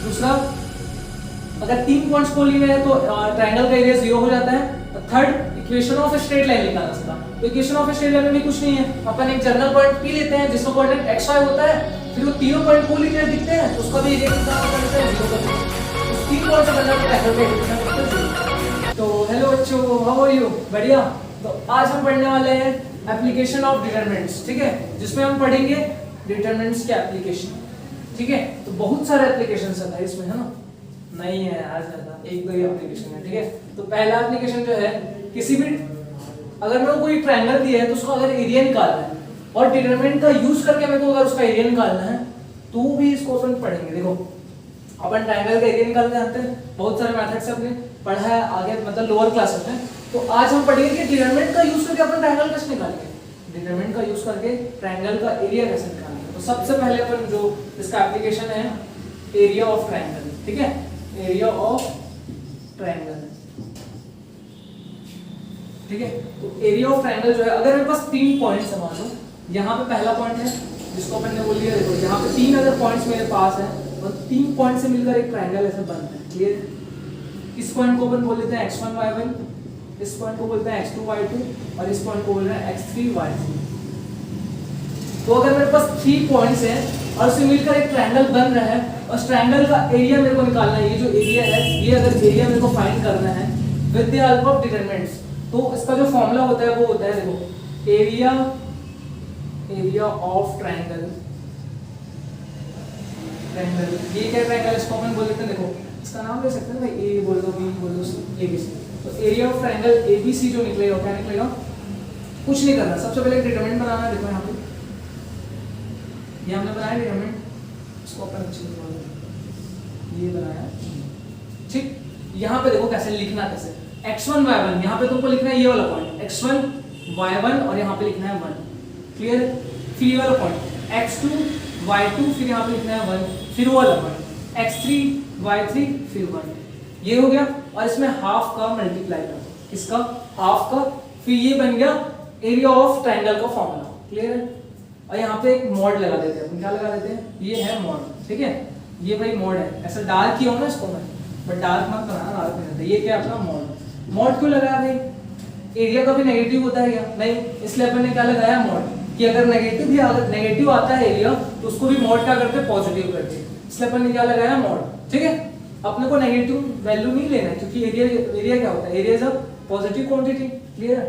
दूसरा अगर 3 पॉइंट्स को लिए है तो ट्रायंगल का एरिया 0 हो जाता है। Third equation of straight line निकालना इसका। तो इक्वेशन ऑफ स्ट्रेट लाइन में कुछ नहीं है, अपन एक जनरल पॉइंट पी लेते हैं जिसका कोऑर्डिनेट xy होता है, फिर वो तीनों पॉइंट को लीनियर दिखते हैं तो उसका भी एरिया कितना होता है 0 का 0। उस 3 पॉइंट से बनना ट्रायंगल का एरिया। तो हेलो बच्चों, हाउ आर यू? बढ़िया। तो आज हम पढ़ने वाले हैं एप्लीकेशन ऑफ डिटरमिनेंट्स, ठीक है, जिसमें हम पढ़ेंगे डिटरमिनेंट्स के एप्लीकेशन, ठीक है। तो बहुत सारे एप्लीकेशंस है इसमें, है ना? नहीं है आज ज्यादा, एक दो ही एप्लीकेशन है, ठीक है। तो पहला एप्लीकेशन जो है, किसी भी अगर मेरे को कोई ट्रायंगल दिया है तो उसका अगर एरिया निकालना है और डिटरमिनेंट का यूज करके मेरे को अगर उसका एरिया निकालना है तो भी इसको अपन पढ़ेंगे। देखो अपन ट्रायंगल का एरिया निकालना जानते हैं, बहुत सारे मेथड्स हमने पढ़ा है आगे, मतलब लोअर क्लासेस में। तो आज हम पढ़ेंगे कि डिटरमिनेंट का यूज करके अपन ट्रायंगल कैसे निकालेंगे, डिटरमिनेंट का यूज करके ट्रायंगल का एरिया कैसे निकालेंगे। तो सबसे पहले अपन जो इसका एप्लीकेशन है एरिया ऑफ ट्रायंगल, ठीक है, एरिया ऑफ ट्रायंगल, ठीक है। तो एरिया ऑफ ट्रायंगल जो है, अगर मेरे पास 3 पॉइंट्स है, मान लो यहाँ पे पहला पॉइंट है जिसको अपन ने बोल दिया, देखो यहाँ पे 3 अगर पॉइंट्स मेरे पास है और 3 पॉइंट से मिलकर एक ट्रायंगल ऐसे बनता है, क्लियर। इस पॉइंट को अपन बोल देते हैं x1 y1, इस पॉइंट को बोलते हैं x2 y2 और इस पॉइंट को बोल रहे हैं x3 y3। तो अगर मेरे पास 3 पॉइंट्स हैं और उससे मिलकर एक ट्रायंगल बन रहा है और उस ट्रायंगल का एरिया मेरे को निकालना है, ये जो एरिया है, ये अगर एरिया मेरे को फाइंड करना है with the help of determinants, तो इसका जो फॉर्मूला होता है वो होता है, देखो एरिया ऑफ ट्रायंगल, ये क्या ट्रायंगल, इसको अपन बोल देते हैं, देखो इसका नाम ले सकते हैं भाई, ए बोल दो, बी बोल दो, एबीसी। तो एरिया ऑफ ट्रायंगल एबीसी जो निकलेगा, क्या निकलेगा? कुछ नहीं करना, सबसे पहले डिटरमिनेंट बनाना है। देखो यहाँ पे ये हमने बनाया डिटरमिनेंट, इसको अपन ये बनाया, ठीक। यहाँ पे देखो कैसे लिखना, कैसे x1 y1, यहाँ पे तुमको लिखना है ये वाला पॉइंट x1 y1 और यहाँ पे लिखना है 1, क्लियर। फिर ये वाला पॉइंट x2 y2, फिर यहाँ पे लिखना है 1, फिर वो वाला पॉइंट x3 y3, फिर 1, ये हो गया। और इसमें हाफ का मल्टीप्लाई कर, किसका? हाफ का। फिर ये बन गया एरिया ऑफ ट्रायंगल का फॉर्मूला, क्लियर है। और यहाँ पे एक मॉड लगा देते हैं, क्या लगा देते हैं? ये है मॉड, ठीक है, ये भाई मॉड है। ऐसा डार्क किया हो ना इसको मैं, बट डार्क मत बनाना, डार्क नहीं रहता। ये क्या अपना मॉड, मॉड क्यों लगाया भाई? एरिया का भी नेगेटिव होता है क्या? नहीं, इसलिए अपन ने क्या लगाया मॉड, कि अगर नेगेटिव भी, अगर नेगेटिव आता है एरिया तो उसको भी मॉड क्या करते हैं? पॉजिटिव करते हैं। इसलिए अपन ने क्या लगाया? मॉड, ठीक है। अपने को नेगेटिव वैल्यू नहीं लेना है क्योंकि एरिया क्या होता है? Area is a positive quantity, clear है।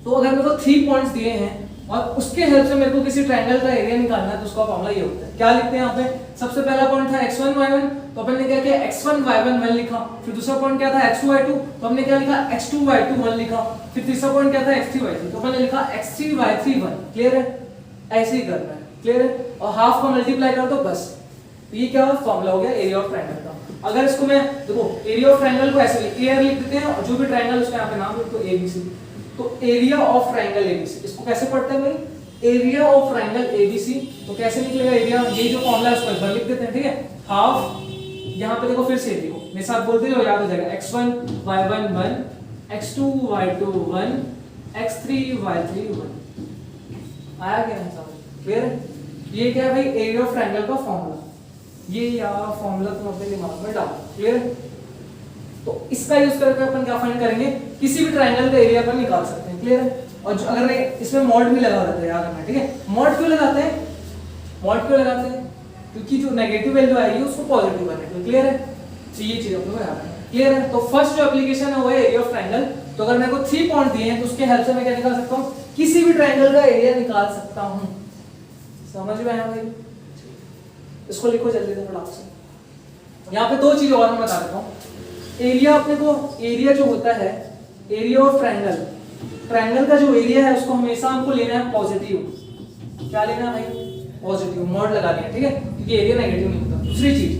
तो अगर मेरे को 3 पॉइंट्स दिए हैं और उसके हेल्प से मेरे को किसी ट्रायंगल का एरिया निकालना है तो उसका फॉर्मूला ये होता है, क्या लिखते हैं यहाँ पे? सबसे पहला पॉइंट था x1 y1, तो अपन ने क्या किया? x1 y1 1 लिखा। फिर दूसरा पॉइंट क्या था? x2 y2, तो हमने क्या लिखा? x2 y2 1 लिखा। फिर तीसरा पॉइंट क्या था? x3 y3, तो अपन ने लिखा x3 y3 1, क्लियर है। ऐसे ही करना है, क्लियर है। और हाफ का मल्टीप्लाई कर दो, बस। तो ये क्या फॉर्मूला हो गया एरिया ऑफ ट्रायंगल का। अगर इसको मैं देखो एरिया ऑफ ट्रायंगल को ऐसे क्लियर लिख देते हैं और जो भी ट्रायंगल उसका यहाँ पे नाम लिख दो ABC। तो एरिया ऑफ ट्रायंगल ABC, इसको कैसे पढ़ते हैं भाई? Area of triangle ABC। तो कैसे निकलेगा एरिया? ये जो फॉर्मूला है उसको एक बार लिख देते हैं, ठीक है। हाफ, यहाँ पे देखो फिर से देखो, मेरे साथ बोलते जाओ, याद हो जाएगा। x1 y1 1, x2 y2 1, x3 y3 1। आया क्या नहीं समझ? क्लियर है। ये क्या है भाई? एरिया ऑफ ट्रायंगल का फॉर्मूला। ये यार फॉर्मूला तुम अपने दिमाग में डालो, क्लियर है। तो इसका यूज करके अपन क्या फाइंड करेंगे? किसी भी ट्रायंगल का एरिया अपन निकाल सकते हैं, क्लियर है। और अगर इसमें मॉड भी लगा रहता है, याद रखना, ठीक है। मॉड क्यों लगाते हैं? मॉड क्यों लगाते हैं? क्योंकि जो नेगेटिव वैल्यू आएगी उसको पॉजिटिव करने के लिए, क्लियर है। तो ये चीज अपने को याद रखना, क्लियर है। तो फर्स्ट जो एप्लीकेशन है वो है एरिया ऑफ ट्रायंगल। तो अगर मेरे को 3 पॉइंट दिए हैं तो उसके हेल्प से मैं क्या निकाल सकता हूँ? किसी भी ट्रायंगल का एरिया निकाल सकता हूँ। समझ में आया भाई? इसको लिखो जल्दी से फटाक से। यहाँ पे 2 चीज और मैं बता देता हूँ। एरिया, अपने को एरिया जो होता है, एरिया ऑफ ट्रायंगल, ट्रायंगल का जो एरिया है उसको हमेशा हमको लेना है पॉजिटिव। क्या लेना है भाई? पॉजिटिव। मॉड लगा दिया, ठीक है, क्योंकि एरिया नेगेटिव नहीं होता। दूसरी चीज,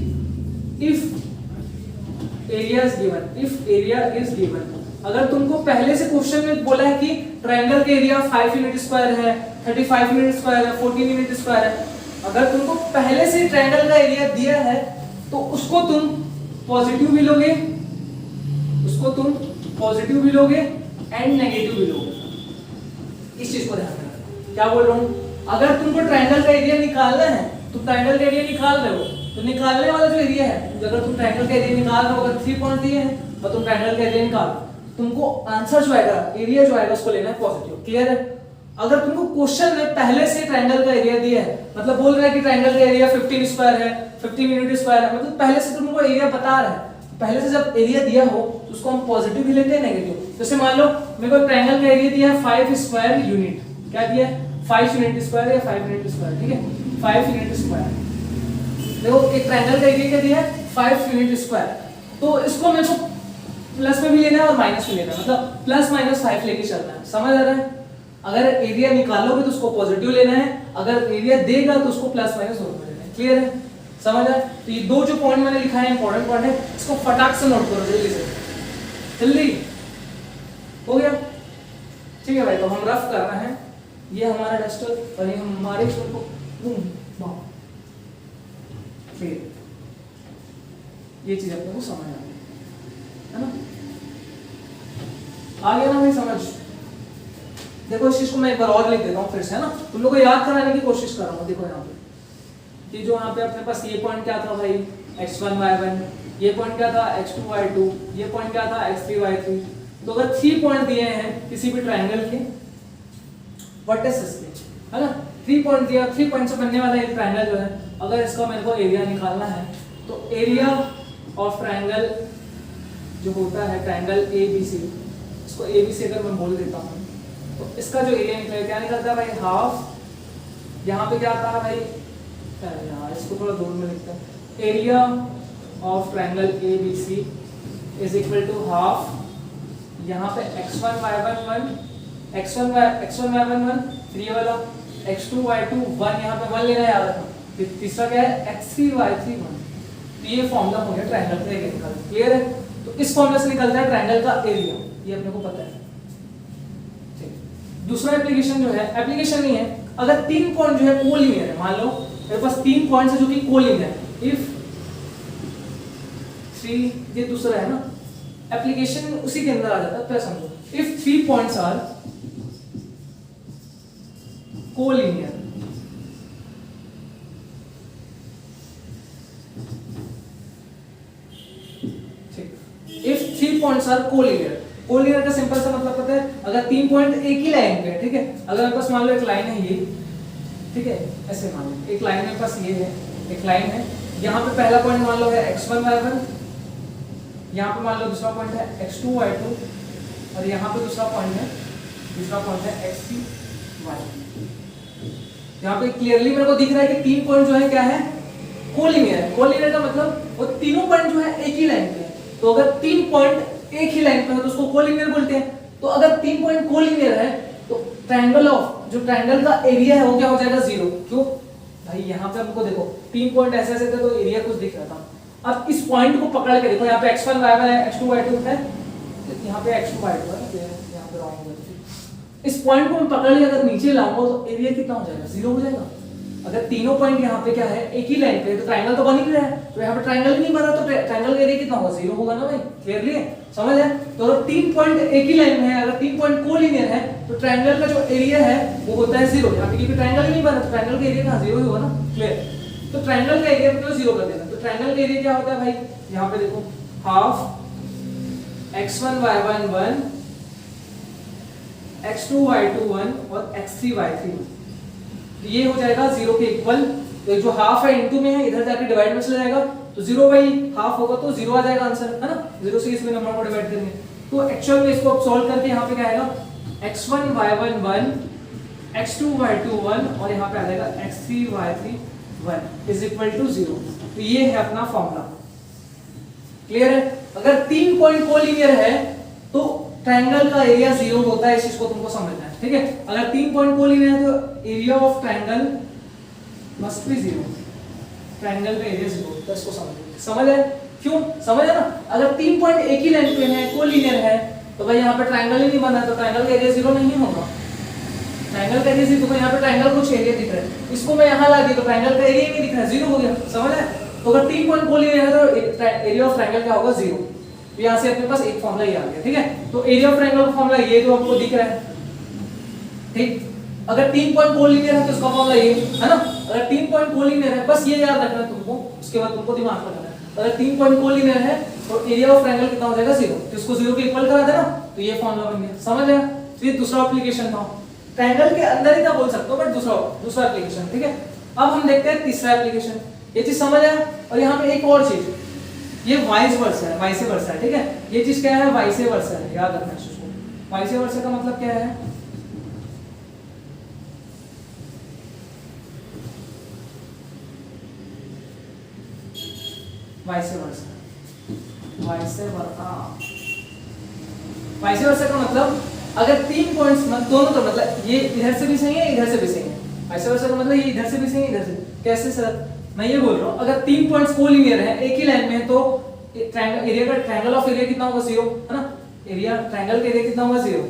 if area is given, if area is given, अगर तुमको पहले से क्वेश्चन में बोला है कि ट्रायंगल का एरिया 5 यूनिट स्क्वायर है, 35 यूनिट स्क्वायर है, 14 यूनिट स्क्वायर है, अगर तुमको पहले से ट्रायंगल का एरिया दिया है तो उसको तुम पॉजिटिव भी लोगे, उसको तुम पॉजिटिव भी लोगे एंड नेगेटिव भी लोगे। इस चीज को ध्यान रखना। क्या बोल रहा हूं? अगर तुमको ट्रायंगल का एरिया निकालना है तो ट्रायंगल का एरिया निकाल रहे हो, तो निकालने वाला जो एरिया है, अगर तुम ट्रायंगल का एरिया निकाल रहे हो, अगर 3 पॉइंट दिए हैं और तुम ट्रायंगल का एरिया निकाल, तुमको आंसर जो आएगा, एरिया जो आएगा उसको लेना है पॉजिटिव। क्लियर है? अगर तुमको क्वेश्चन में पहले से ट्रायंगल का एरिया दिया है, मतलब बोल रहा है कि ट्रायंगल का एरिया 15 स्क्वायर है, 15 यूनिट स्क्वायर है, मतलब पहले से तुमको एरिया बता रहा है, पहले से जब एरिया दिया हो तो उसको हम पॉजिटिव भी लेते हैं, नेगेटिव। जैसे मान लो मेरे को ट्रायंगल का एरिया दिया है 5 स्क्वायर यूनिट, क्या दिया है? 5 यूनिट स्क्वायर या 5 यूनिट स्क्वायर, ठीक है, 5 यूनिट स्क्वायर। देखो एक ट्रायंगल का एरिया क्या दिया है? 5 यूनिट स्क्वायर। तो इसको मेरे को प्लस में भी लेना है और माइनस में लेना है, मतलब प्लस माइनस 5 लेके चलना है। समझ आ रहा है? अगर एरिया निकालोगे तो उसको पॉजिटिव लेना है, अगर एरिया देगा तो उसको प्लस माइनस दोनों लेना है। क्लियर है? समझ आया? तो ये दो जो पॉइंट मैंने लिखा है इंपॉर्टेंट पॉइंट है, इसको फटाक से नोट करो जल्दी से। जल्दी हो गया? ठीक है भाई, तो हम रफ कर रहे हैं, ये हमारा डस्टर और ये हमारे को फिर ये चीज अपने को समझ आ गई है ना? आ गया ना भाई समझ? देखो इस चीज को मैं एक बार और लिख देता हूँ फिर से, है ना? तुम लोग को याद कराने की कोशिश कर रहा हूँ। देखो यहाँ पे ये जो यहाँ पे अपने पास ये पॉइंट क्या था भाई? x1 y1, ये पॉइंट क्या था? x2 y2, ये पॉइंट क्या था? x3 y3। तो अगर 3 पॉइंट दिए हैं किसी भी ट्रायंगल के वर्टिसेस के, है ना? 3 पॉइंट दिया, 3 पॉइंट से बनने वाला ये ट्रायंगल जो है, अगर इसका मेरे को एरिया निकालना है तो एरिया ऑफ ट्रायंगल जो होता है ट्रायंगल ABC, इसको ABC अगर मैं बोल देता हूँ तो इसका जो एरिया निकलेगा क्या निकलता है भाई? हाफ। यहाँ पे क्या आता है भाई? यार इसको थोड़ा दूर में लिखते हैं। Area of triangle ABC is equal to half, यहाँ पे x1 y1 1, x1 y1 1, फिर ये वाला x2 y2 1, यहाँ पे 1 लेना याद रखना। फिर तीसरा क्या है? x3 y3 1। तो ये फॉर्मूला हो गया ट्रायंगल का एरिया निकालने। क्लियर है? तो इस फॉर्मूला से निकलता है ट्रायंगल का एरिया, ये अपने को पता है। दूसरा एप्लीकेशन जो है, एप्लीकेशन नहीं है, अगर 3 पॉइंट जो है कोलिनियर है, मान लो मेरे पास 3 पॉइंट्स है जो कि कोलिनियर है, इफ 3, ये दूसरा है ना, एप्लीकेशन उसी के अंदर आ जाता है। तो समझो इफ 3 पॉइंट्स आर कोलिनियर, ठीक, if 3 points are collinear, collinear का सिंपल सा मतलब पता है? अगर 3 पॉइंट एक ही लाइन पे है, ठीक है, अगर मेरे पास मान लो एक लाइन है ये, ठीक है, ऐसे मान लो एक लाइन मेरे पास ये है, एक लाइन है, यहाँ पे पहला पॉइंट मान लो है x1 y1, यहाँ पे मान लो दूसरा पॉइंट है x2 y2, और यहाँ पे दूसरा पॉइंट है x3 y2। यहाँ पे क्लियरली मेरे को दिख रहा है कि 3 पॉइंट जो है क्या है? कोलिनियर है। कोलिनियर का मतलब वो तीनों पॉइंट जो है एक ही लाइन पे है। तो अगर 3 पॉइंट एक ही लाइन पे है तो उसको कोलिनियर बोलते हैं। तो अगर 3 पॉइंट कोलिनियर है तो ट्रायंगल ऑफ जो ट्रायंगल का एरिया है वो क्या हो जाएगा? 0। क्यों भाई? यहाँ पे हमको देखो 3 पॉइंट ऐसे ऐसे थे तो एरिया कुछ दिख रहा था। अब इस पॉइंट को पकड़ के देखो, यहाँ पे x1 y1 है, x2 y2 है, यहाँ पे x2 y2 है, यहाँ पे रॉन्ग है। इस पॉइंट को मैं पकड़ लिया, अगर नीचे लाऊंगा तो एरिया कितना हो जाएगा? 0 हो जाएगा। अगर तीनों पॉइंट यहाँ पे क्या है? एक ही लाइन पे, तो ट्रायंगल तो बन ही रहा है, तो यहाँ पे ट्रायंगल ही नहीं बना, तो ट्रायंगल का एरिया कितना होगा? 0 होगा ना भाई। क्लियरली है? समझ है? तो अगर 3 पॉइंट एक ही लाइन में है, अगर 3 पॉइंट कोलिनियर है तो ट्रायंगल का जो एरिया है वो होता है 0। यहाँ पे क्योंकि ट्रायंगल ही नहीं बना तो ट्रायंगल का एरिया कहाँ? 0 ही होगा ना। क्लियर? तो ट्रायंगल का एरिया को 0 कर देना। तो ट्रायंगल का एरिया क्या होता है भाई? यहाँ पे देखो half x1 y1 1, x2 y2 1 और x3 y3 1। तो ये हो जाएगा 0 के इक्वल। तो जो हाफ है इनटू में है, इधर जाके डिवाइड में चला जाएगा, तो 0 बाई हाफ होगा तो 0 आ जाएगा आंसर, है ना? 0 से इसमें नंबर को डिवाइड करेंगे तो एक्चुअल में इसको सॉल्व करके यहाँ पे क्या आएगा? x1 y1 1, x2 y2 1 और यहाँ पे आ जाएगा x3 y3 1 is equal to 0। तो ये है अपना फॉर्मूला। क्लियर है? अगर 3 पॉइंट कोलिनियर है तो ट्रायंगल का एरिया 0 होता है, इस चीज को तुमको समझना है। ठीक है? अगर 3 पॉइंट कोलिनियर है तो area of triangle must be 0। Triangle का एरिया 0 होता है, इसको समझ है? क्यों? समझ है ना? अगर 3 पॉइंट एक ही लाइन पे है, कोलिनियर है, तो भाई यहाँ पे ट्रायंगल ही नहीं बना, तो ट्रायंगल का एरिया 0 नहीं होगा। ट्रायंगल का एरिया 0, तो यहाँ पे ट्रायंगल कुछ एरिया दिख रहा है, इसको मैं यहाँ ला दी तो ट्रायंगल का एरिया नहीं दिख रहा है, 0 हो गया। समझ है? तो अगर 3 पॉइंट कोलिनियर है तो एरिया ऑफ ट्रायंगल क्या होगा? 0। तो यहाँ से अपने पास एक फॉर्मूला ही आ गया। ठीक है? तो एरिया ऑफ ट्रायंगल का फॉर्मूला ये जो आपको दिख रहा है, ठीक? अगर 3 पॉइंट कोलिनियर है तो उसका फॉर्मूला ये है ना, अगर 3 पॉइंट कोलिनियर है, बस ये याद रखना है तुमको, उसके बाद तुमको दिमाग लगाना है। अगर 3 पॉइंट कोलिनियर है तो एरिया ऑफ ट्रायंगल कितना हो जाएगा 0, तो इसको 0 के इक्वल करा देना, तो ये फॉर्मूला बन गया। समझ आया? तो ये दूसरा एप्लीकेशन था, ट्रायंगल के अंदर ही था बोल सकते हो, बट दूसरा एप्लीकेशन। ठीक है, अब हम देखते हैं तीसरा एप्लीकेशन। ये चीज समझ आया? और यहाँ पे एक और चीज, ये वाइस वर्सा है। ठीक है, ये चीज क्या है? वाइस वर्सा है, याद रखना है इसको। वाइस वर्सा का मतलब क्या है? वाइस वर्सा का मतलब अगर 3 पॉइंट्स दोनों तो मतलब ये इधर से भी सही है, इधर से भी सही है। वाइस वर्सा का मतलब ये इधर से भी सही है, इधर से। कैसे सर? मैं ये बोल रहा हूँ, अगर 3 पॉइंट्स कोलिनियर है, एक ही लाइन में है, तो ट्रायंगल ऑफ एरिया कितना होगा? 0, है ना? एरिया ट्रायंगल का एरिया कितना होगा? 0।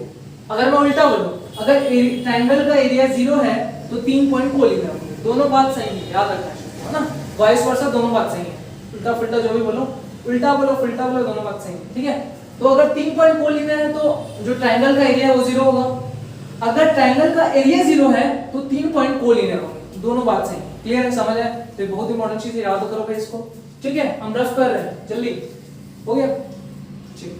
अगर मैं उल्टा बोलूं, अगर ट्रायंगल का एरिया 0 है तो 3 पॉइंट कोलिनियर होंगे। दोनों बात सही है, याद रखना है ना? वाइस वर्सा दोनों बात सही है, उल्टा फुल्टा जो भी बोलो, उल्टा बोलो फुल्टा बोलो, दोनों बात सही है। ठीक है, तो अगर 3 पॉइंट कोलिनियर है तो जो ट्रायंगल का एरिया है वो 0 होगा। अगर ट्रायंगल का एरिया 0 है तो 3 पॉइंट कोलिनियर होंगे, दोनों बात सही है। क्लियर है? समझ आया? तो बहुत इंपॉर्टेंट चीज है, याद करो भाई इसको। ठीक है, हम रफ कर रहे हैं, जल्दी हो गया। ठीक,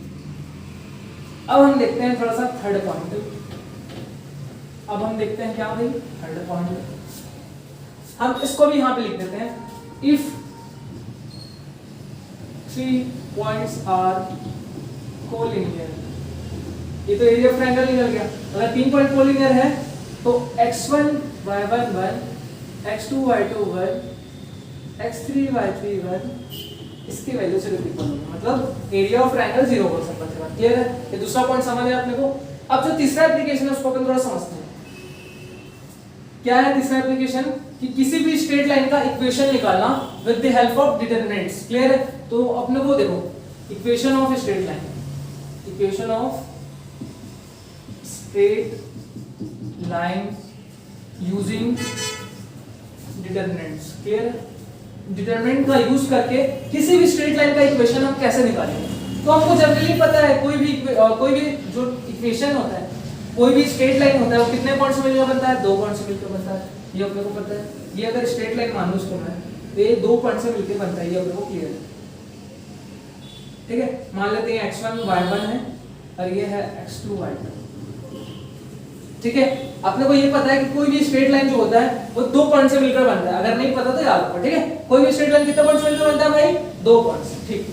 अब हम देखते हैं थोड़ा सा थर्ड पॉइंट। अब हम देखते हैं क्या भाई? Third point. हम इसको भी यहां पे लिख देते हैं, इफ 3 पॉइंट्स आर कोलिनियर। ये तो एरिया ऑफ ट्रायंगल निकल गया। अगर 3 पॉइंट कोलिनियर है तो x1 y1 1, x2 y2 1, x3 y3 1, इसकी वैल्यू से इक्वल होगा, मतलब एरिया ऑफ ट्रायंगल 0 हो सकता है। क्लियर है? ये दूसरा पॉइंट समझ आया अपने को। अब जो तीसरा एप्लीकेशन है उसको अपन थोड़ा समझते हैं। क्या है तीसरा एप्लीकेशन? कि किसी भी स्ट्रेट लाइन का इक्वेशन निकालना with the help of determinants. Clear है? तो अपने को देखो, equation of straight line, equation of straight line using determinants. Clear है? डिटरमिनेंट का यूज करके किसी भी स्ट्रेट लाइन का इक्वेशन हम कैसे निकालेंगे? तो आपको जनरली पता है, कोई भी जो इक्वेशन होता है, कोई भी स्ट्रेट लाइन होता है, वो कितने पॉइंट से मिलकर बनता है? 2 पॉइंट से मिलकर बनता है, ये अपने को पता है। ये अगर स्ट्रेट लाइन मान लो उसको मैं, तो ये 2 पॉइंट से मिलकर बनता है, ये अपने को क्लियर है। ठीक है, मान लेते हैं x1 y1 है और ये है x2 y2। ठीक है, अपने को ये पता है कि कोई भी स्ट्रेट लाइन जो होता है वो 2 पॉइंट से मिलकर बनता है। अगर नहीं पता तो याद रखो। ठीक है, कोई भी स्ट्रेट लाइन कितने पॉइंट से मिलकर बनता है भाई? 2 पॉइंट से। ठीक,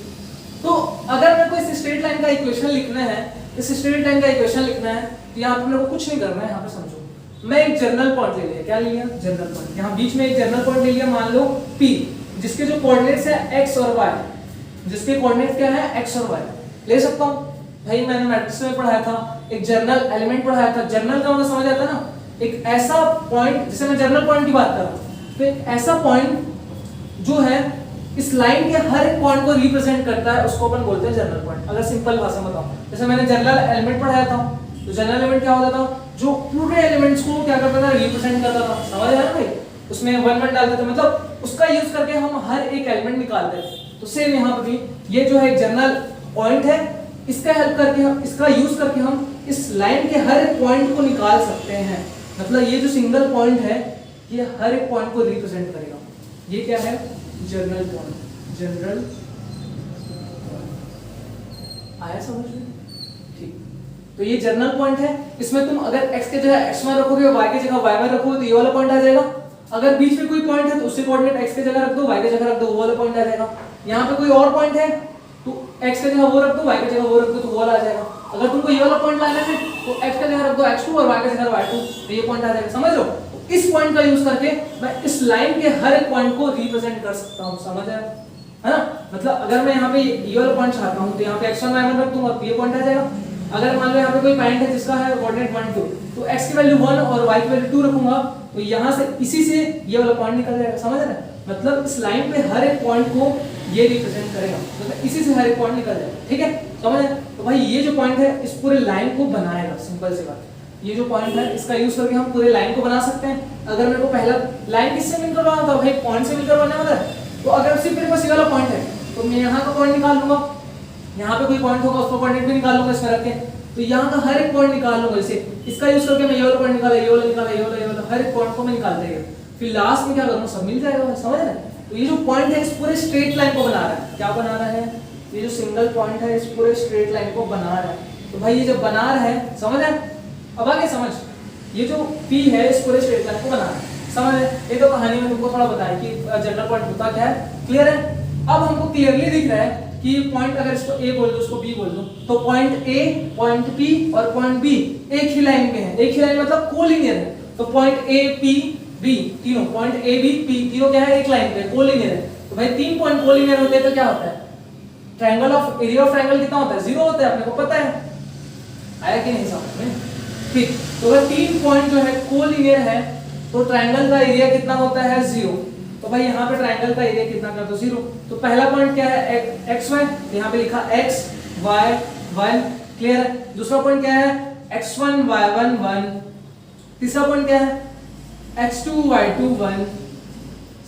तो अगर मेरे को इस स्ट्रेट लाइन का इक्वेशन लिखना है, इस स्ट्रेट लाइन का इक्वेशन लिखना है, तो यहाँ पे मेरे को कुछ नहीं करना है। यहाँ पे समझो, मैं एक जनरल पॉइंट ले लिया। क्या ले लिया? General point. यहाँ बीच में एक जनरल पॉइंट ले लिया, मान लो P, जिसके जो कोऑर्डिनेट्स है x और y, जिसके कोऑर्डिनेट क्या है? x और y ले सकता हूँ भाई। मैंने मैट्रिक्स में पढ़ाया था, एक जर्नल एलिमेंट पढ़ाया था। जर्नल का मतलब समझ आता है ना? एक ऐसा पॉइंट, जैसे मैं जर्नल पॉइंट की बात कर रहा हूँ, तो एक ऐसा पॉइंट जो है इस लाइन के हर एक पॉइंट को रिप्रेजेंट करता है, उसको अपन बोलते हैं जनरल पॉइंट। अगर सिंपल भाषा में बताऊं, जैसे मैंने जनरल एलिमेंट पढ़ाया था, तो जनरल एलिमेंट क्या होता था? जो पूरे एलिमेंट्स को क्या करता था? रिप्रेजेंट करता था। समझ आया भाई? उसमें 1 1 डालते थे, मतलब उसका यूज करके हम हर एक एलिमेंट निकालते थे। तो सेम यहाँ पर भी ये जो है एक जनरल पॉइंट है, इसका हेल्प करके हम, इसका यूज करके हम इस लाइन के हर एक पॉइंट को निकाल सकते हैं। मतलब ये जो सिंगल पॉइंट है, ये हर एक पॉइंट को रिप्रेजेंट करेगा। ये क्या है? General point. जनरल आया समझ में? ठीक, तो ये जनरल पॉइंट है। इसमें तुम अगर x के जगह x1 रखोगे, y के जगह y1 रखोगे, तो ये वाला पॉइंट आ जाएगा। अगर बीच में कोई पॉइंट है तो उससे कोऑर्डिनेट x के जगह रख दो, y के जगह रख दो, वो वाला पॉइंट आ जाएगा। यहाँ पे कोई और पॉइंट है तो x के जगह वो रख दो, y के जगह वो रख दो, तो वो वाला आ जाएगा। अगर तुमको ये वाला पॉइंट लाना है तो x के जगह रख दो x2 और y के जगह y2, तो ये पॉइंट आ जाएगा। समझ लो? इस पॉइंट का यूज करके मैं इस लाइन के हर एक पॉइंट को रिप्रेजेंट कर सकता हूं। समझ आया? है ना? मतलब अगर मैं यहाँ पे ये वाला पॉइंट चाहता हूँ, तो यहाँ पे x1 y1 रख दूंगा, तो ये पॉइंट आ जाएगा। अगर मान लो यहाँ पे कोई पॉइंट है जिसका है कोऑर्डिनेट 1 2, तो x की वैल्यू 1 और y की वैल्यू 2 रखूंगा, तो यहाँ से इसी से ये वाला पॉइंट निकल जाएगा। समझ रहे? मतलब इस लाइन पे हर एक पॉइंट को ये रिप्रेजेंट करेगा, मतलब इसी से हर एक पॉइंट निकल जाएगा। ठीक है, समझ आया? तो भाई ये जो पॉइंट है इस पूरे लाइन को बनाएगा। सिंपल सी बात, ये जो पॉइंट है इसका यूज करके हम पूरे लाइन को बना सकते हैं। अगर मेरे को पहला लाइन किससे मिलकर बनाना था भाई? पॉइंट से मिलकर बनने वाला है। तो अगर सिर्फ मेरे पास ये वाला पॉइंट है, तो मैं यहाँ का पॉइंट निकाल लूंगा, यहाँ पे कोई पॉइंट होगा उसको कोऑर्डिनेट भी निकाल लूंगा इसमें रख के। तो यहाँ का हर एक पॉइंट निकाल लूंगा। जैसे इसका यूज करके मैं ये वाला पॉइंट निकाला, ये वाला निकाला, ये वाला, ये वाला, हर एक पॉइंट को मैं निकालता गया, फिर लास्ट में क्या करूँगा, सब मिल जाएगा, समझ रहे हैं। तो ये जो पॉइंट है इस पूरे स्ट्रेट लाइन को बना रहा है, क्या बना रहा है, ये जो सिंगल पॉइंट है इस पूरे स्ट्रेट लाइन को बना रहा है। तो भाई ये जब बना रहा है, समझ रहे हैं, अब आगे समझ, ये जो P है इस पूरे स्ट्रेट लाइन को बना रहा है, समझ रहे। ये तो कहानी में तुमको थोड़ा बताया कि जनरल पॉइंट होता क्या है, क्लियर है। अब हमको क्लियरली दिख रहा है कि पॉइंट अगर इसको A बोल दो, उसको B बोल दो, तो पॉइंट A, पॉइंट P और पॉइंट B एक ही लाइन में है। एक ही लाइन मतलब कोलिनियर है। तो पॉइंट A, P, B तीनों, पॉइंट A, B, P तीनों क्या है, एक लाइन पे कोलिनियर है। तो भाई तीन पॉइंट कोलिनियर होते हैं तो क्या होता है, triangle of area of triangle कितना होता है, 0 होता है, अपने को पता है, आया कि नहीं समझ में। ठीक, तो अगर तीन पॉइंट जो है कोलिनियर है तो ट्रायंगल का एरिया कितना होता है, 0। तो भाई यहाँ पे ट्रायंगल का एरिया कितना कर दो, 0। तो पहला पॉइंट क्या है, एक्स वाई, यहाँ पे लिखा x y 1, क्लियर है। दूसरा पॉइंट क्या है, x1 y1 1। तीसरा पॉइंट क्या है, x2 y2 1।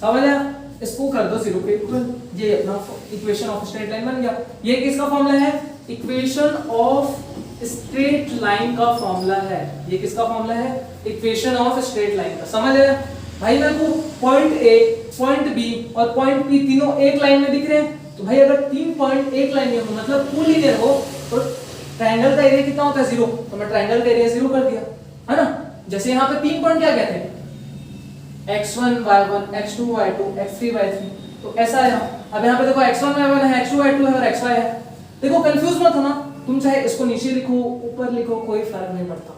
समझ आया, इसको कर दो 0 के इक्वल। ये अपना इक्वेशन ऑफ स्ट्रेट लाइन बन गया। ये किसका फॉर्मूला है, इक्वेशन ऑफ स्ट्रेट लाइन का फॉर्मूला है। ये किसका फॉर्मूला है, इक्वेशन ऑफ स्ट्रेट लाइन का। समझ आया भाई, मेरे को पॉइंट A, पॉइंट B और पॉइंट P तीनों एक लाइन में दिख रहे हैं। तो भाई अगर तीन पॉइंट एक लाइन में हो मतलब कोलिनियर हो तो ट्रायंगल का एरिया कितना होता है, 0। तो मैं ट्रायंगल का एरिया 0 कर दिया, है ना। जैसे यहाँ पे तीन पॉइंट क्या कहते हैं, x1 y1 x2 y2 x3 y3, तो ऐसा है। अब यहाँ पे देखो x1 y1 है, x2 y2 है और xy है। देखो कंफ्यूज मत होना, तुम चाहे इसको नीचे लिखो ऊपर लिखो कोई फर्क नहीं पड़ता।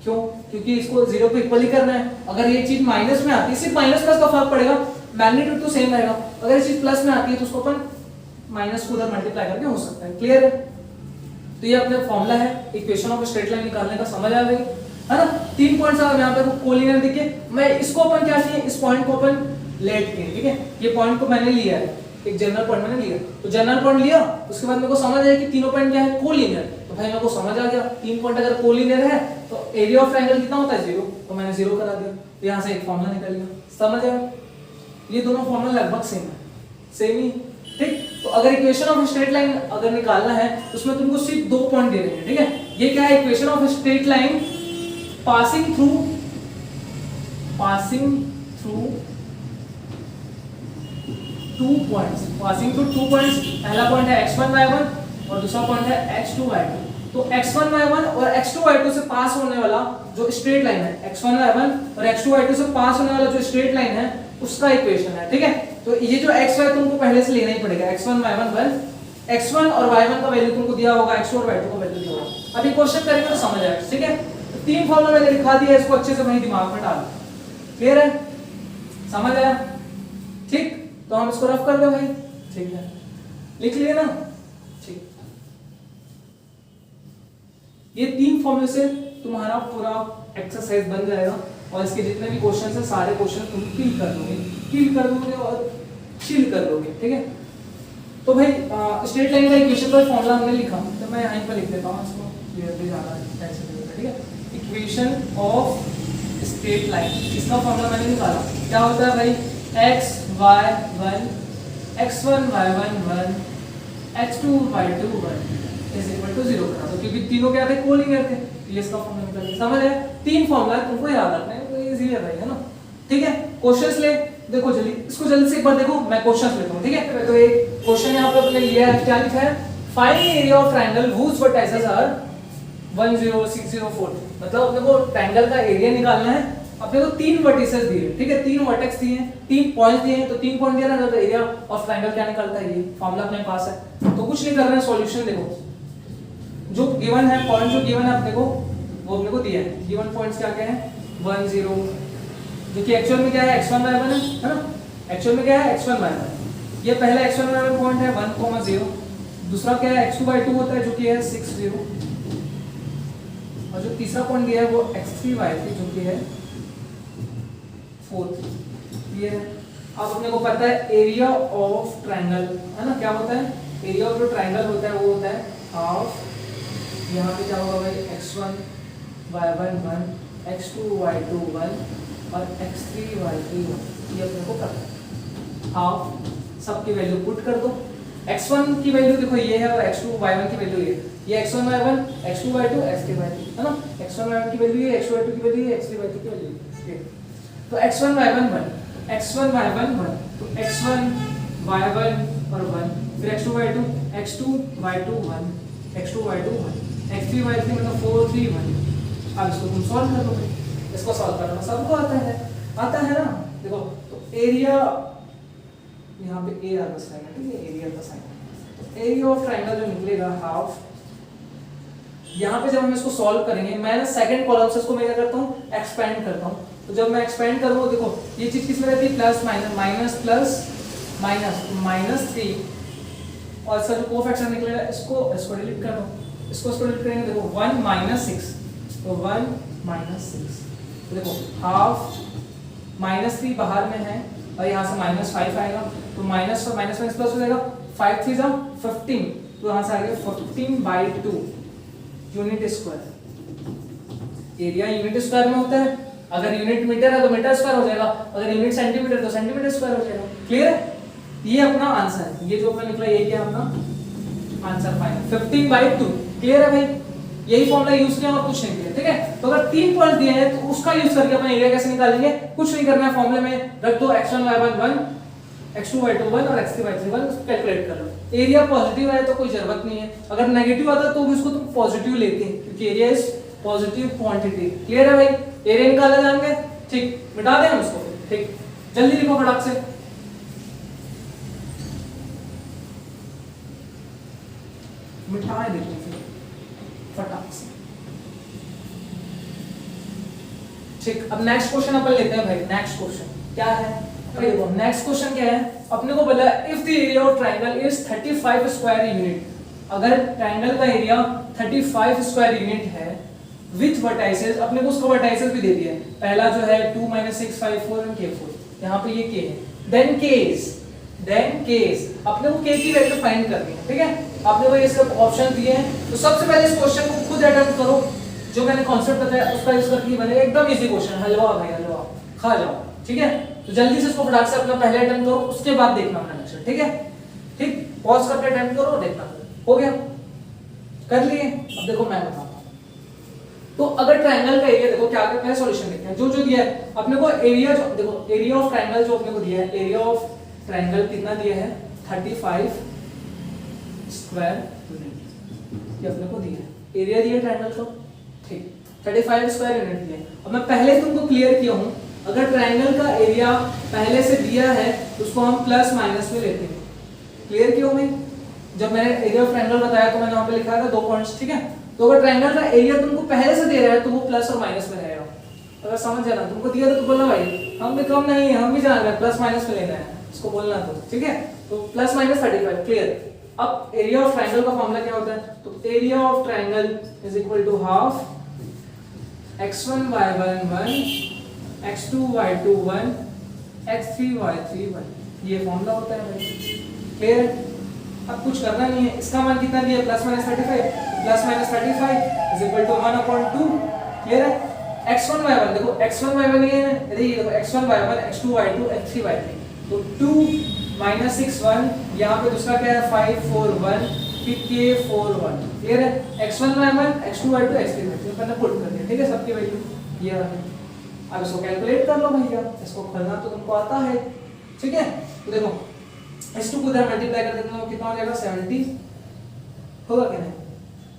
क्यों, क्योंकि इसको 0 पे इक्वल ही करना है। अगर ये चीज माइनस में आती है, सिर्फ माइनस प्लस का फर्क पड़ेगा, मैग्नीट्यूड तो सेम रहेगा। अगर ये चीज प्लस में आती है तो उसको अपन माइनस को उधर मल्टीप्लाई करके हो सकता है, क्लियर है। तो ये अपना फॉर्मूला है इक्वेशन ऑफ स्ट्रेट लाइन निकालने का, समझ आ गई, है ना। तीन पॉइंट्स अगर यहाँ पे कोलिनियर दिखे, मैं इसको अपन क्या चाहिए, इस पॉइंट को अपन लेट किए, ठीक है। ये पॉइंट को मैंने लिया है, एक जनरल पॉइंट मैंने लिया, तो जनरल पॉइंट लिया, उसके बाद मेरे को समझ आया कि तीनों पॉइंट क्या है, कोलिनियर। तो भाई मेरे को समझ आ गया तीन पॉइंट अगर कोलिनियर है तो एरिया ऑफ ट्रायंगल कितना होता है, 0। तो मैंने 0 करा दिया, तो यहाँ से एक फॉर्मूला निकल गया, समझ आया। ये दोनों फॉर्मूला लगभग सेम है, सेम ही, ठीक। तो अगर इक्वेशन ऑफ स्ट्रेट लाइन अगर निकालना है तो उसमें तुमको सिर्फ दो पॉइंट दे रहे हैं, ठीक है। ये क्या है, equation of straight line passing through two points, passing through two points. पहला पॉइंट है x1 y1 और दूसरा पॉइंट है x2 y2। तो x1 y1 और x2 y2 से पास होने वाला जो स्ट्रेट लाइन है, x1 y1 और x2 y2 से पास होने वाला जो स्ट्रेट लाइन है उसका इक्वेशन है, ठीक है। तो ये जो x y तुमको पहले से लेना ही पड़ेगा, x1 y1 1, x1 और y1 का वैल्यू तुमको दिया होगा, x2 और y2 का वैल्यू दिया होगा। अभी क्वेश्चन करेंगे तो समझ आएगा, ठीक है। तो तीन फॉर्मूला मैंने लिखा दिया, इसको अच्छे से वही दिमाग में डाल, क्लियर है, समझ आया, ठीक। तो हम इसको रफ कर दो भाई, ठीक है, लिख लिए ना, ठीक। ये तीन फॉर्मूले से तुम्हारा पूरा एक्सरसाइज बन जाएगा और इसके जितने भी क्वेश्चन है सारे क्वेश्चन तुम किल कर दोगे और चिल कर लोगे, ठीक है। तो भाई स्ट्रेट लाइन का इक्वेशन का फॉर्मूला हमने लिखा, तो मैं यहीं पर लिख देता हूं, इसको क्लियरली ज्यादा ऐसे लिखा, ठीक है। इक्वेशन ऑफ स्ट्रेट लाइन, इसका फॉर्मूला मैंने निकाला, क्या होता है भाई, x y 1 x1 y1 1 x2 y2 1 is equal to 0 करा दो, क्योंकि तीनों क्या थे, कोलिनियर थे। ये इसका फॉर्मूला निकल गया, समझ आया। तीन फॉर्मूला तुमको याद रखना है, तो इजी है भाई, है ना, ठीक है। क्वेश्चंस ले देखो जल्दी, इसको जल्दी से एक बार देखो, मैं क्वेश्चंस लेता हूं, ठीक है। तो एक क्वेश्चन यहां पे अपने लिया है, क्या लिखा है, find area of triangle whose vertices are 1 0 6 0 4। मतलब अपने को ट्रायंगल का एरिया निकालना है, अपने को तीन वर्टिसेस दिए, ठीक है, तीन वर्टेक्स दिए हैं, तीन पॉइंट्स दिए हैं, तो तीन पॉइंट दिया ना, तो एरिया ऑफ ट्रायंगल क्या निकलता है, ये फार्मूला अपने पास है। तो कुछ नहीं करना है, सॉल्यूशन देखो, जो गिवन है पॉइंट, जो गिवन है अपने को वो अपने को दिया है। गिवन पॉइंट्स क्या क्या है, 1 0, जो कि एक्चुअल में क्या है, x1 y1 है ना, एक्चुअल में क्या है, x1 y1। ये पहला x1 y1 पॉइंट है 1 0, दूसरा क्या है, x2 y2 होता है जो कि है 6 0, और जो तीसरा पॉइंट दिया है वो x3 y3 जो कि है 4 3। क्लियर है। अब अपने को पता है एरिया ऑफ ट्रायंगल, है ना, क्या होता है, एरिया ऑफ जो ट्रायंगल होता है वो होता है हाफ, यहाँ पे क्या होगा भाई, x1 y1 1 x2 y2 1 और x3 y3 1, ये अपने को पता है। हाफ सबकी वैल्यू पुट कर दो, x1 की वैल्यू देखो ये है और x2 y1 की वैल्यू ये x1 y1 x2 y2 x3 y3 है ना, x1 y1 की वैल्यू है, x2 y2 की वैल्यू है, x3 y3 की वैल्यू है। तो x1 y1 1 x1 y1 1 तो x1 y1 और 1, फिर x2 y2 x2 y2 1 x2 y2 1 x3 y3 मतलब 4 3 1। अब इसको तुम सॉल्व कर लो, इसको सॉल्व करना सबको आता है ना। देखो तो एरिया यहाँ पे ए आर का साइन है, ठीक है, एरिया का साइन। तो एरिया ऑफ ट्रायंगल जो निकलेगा हाफ, यहाँ पे जब हम इसको सॉल्व करेंगे मैं सेकंड कॉलम से इसको मैं क्या करता हूँ एक्सपेंड करता हूँ। तो जब मैं एक्सपेंड करूँ देखो ये चीज किस में रहती है plus minus minus plus minus minus 3 और इसका जो कोफैक्टर निकलेगा इसको डिलीट कर दो, इसको डिलीट करेंगे देखो 1 माइनस 6 तो 1 माइनस 6 तो देखो हाफ -3 बाहर में है और यहाँ से -5 आएगा तो माइनस और माइनस प्लस हो जाएगा 5 3 15 तो यहाँ से आ गया 15/2 unit square. Area unit square में होता है, अगर यूनिट मीटर है तो मीटर स्क्वायर हो जाएगा, अगर यूनिट सेंटीमीटर तो सेंटीमीटर स्क्वायर हो जाएगा। क्लियर है, ये अपना आंसर है, ये जो अपना निकला ये क्या अपना आंसर फाइनल 15/2। क्लियर है भाई, यही फॉर्मूला यूज किया और कुछ नहीं किया, ठीक है। तो अगर 3 पॉइंट दिए हैं तो उसका यूज करके अपन एरिया कैसे निकालेंगे, कुछ नहीं करना है, फॉर्मूले में रख दो x1 y1 1 x2 y2 1 और x3 y3 1, कैलकुलेट कर लो। एरिया पॉजिटिव है तो कोई जरूरत नहीं है, अगर नेगेटिव आता तो भी उसको तुम पॉजिटिव लेते हैं क्योंकि area is positive quantity. Clear है भाई, एरिया निकाला जाएंगे, ठीक, मिटा दें हम उसको, ठीक, जल्दी लिखो फटाक से। मिटाए देखो फटाक से, ठीक। अब नेक्स्ट क्वेश्चन अपन लेते हैं भाई। नेक्स्ट क्वेश्चन क्या है, देखो नेक्स्ट क्वेश्चन क्या है, अपने को बोला if the area of triangle is 35 square unit, अगर ट्रायंगल का एरिया 35 स्क्वायर यूनिट है विथ वर्टाइसेस, अपने को उसका वर्टाइसेस भी दे दिया है, पहला जो है 2 6 5 4 एंड k4, यहाँ पे ये k है, देन केस अपने को k की वैल्यू फाइंड करनी है, ठीक है। आपने को ये सब ऑप्शन दिए हैं तो सबसे पहले इस क्वेश्चन को खुद अटेम्प्ट करो, जो मैंने कॉन्सेप्ट बताया उसका यूज करके बनेगा, एकदम इजी क्वेश्चन, हलवा भाई हलवा खा जाओ, ठीक है। तो जल्दी से इसको फटाक से अपना पहले अटेम्प्ट करो, उसके बाद देखना अपना लेक्चर, ठीक है, ठीक, पॉज करके अटेम्प्ट करो, देखना हो गया, कर लिए। अब देखो मैं बताता हूं, तो अगर ट्रायंगल का एरिया देखो क्या करना है, सॉल्यूशन देखते हैं। जो दिया है अपने को एरिया, जो देखो एरिया ऑफ ट्रायंगल जो अपने को दिया है, एरिया ऑफ ट्रायंगल कितना दिया है 35 स्क्वायर यूनिट, ये अपने को दिया है, एरिया दिया ट्रायंगल को, ठीक, 35 स्क्वायर यूनिट दिया है। अब मैं पहले तुमको क्लियर किया हूं, अगर ट्रायंगल का एरिया पहले से दिया है तो उसको हम प्लस माइनस में लेते हैं। क्लियर क्यों मैं, जब मैंने एरिया ऑफ ट्रायंगल बताया तो मैंने वहां पे लिखा था 2 पॉइंट्स, ठीक है। तो अगर ट्रायंगल का एरिया तुमको पहले से दे रहा है तो वो प्लस और माइनस में रहेगा। अगर समझ जाना, तुमको दिया तो बोलना भाई हम भी कम नहीं है, हम भी जान रहे हैं प्लस माइनस में लेना है, इसको बोलना तो, ठीक है। तो प्लस माइनस 35, क्लियर। अब एरिया ऑफ ट्रायंगल का फॉर्मूला क्या होता है, तो area of triangle is equal to half x1 y1 1 x2 y2 1 x3 y3 1, ये फॉर्मूला होता है भाई, क्लियर। अब कुछ करना नहीं है, इसका मान कितना दिया plus minus 35, plus minus 35 is equal to 1/2, clear है। x1 y1 देखो x1 y1 ये है, ये देखो x1 y1 x2 y2 x3 y3, तो 2 6 1, यहाँ पे दूसरा क्या है 5 4 1 फिर k4 1, क्लियर है। x1 y1 x2 y2 x3 y3 मैंने पुट कर दिया, ठीक है, सबकी वैल्यू ये रहा। अब इसको कैलकुलेट कर लो भैया, इसको खोलना तो तुमको आता है, ठीक है। तो देखो इस 2 को इधर मल्टीप्लाई कर देते हो कितना हो जाएगा 70, होगा क्या नहीं,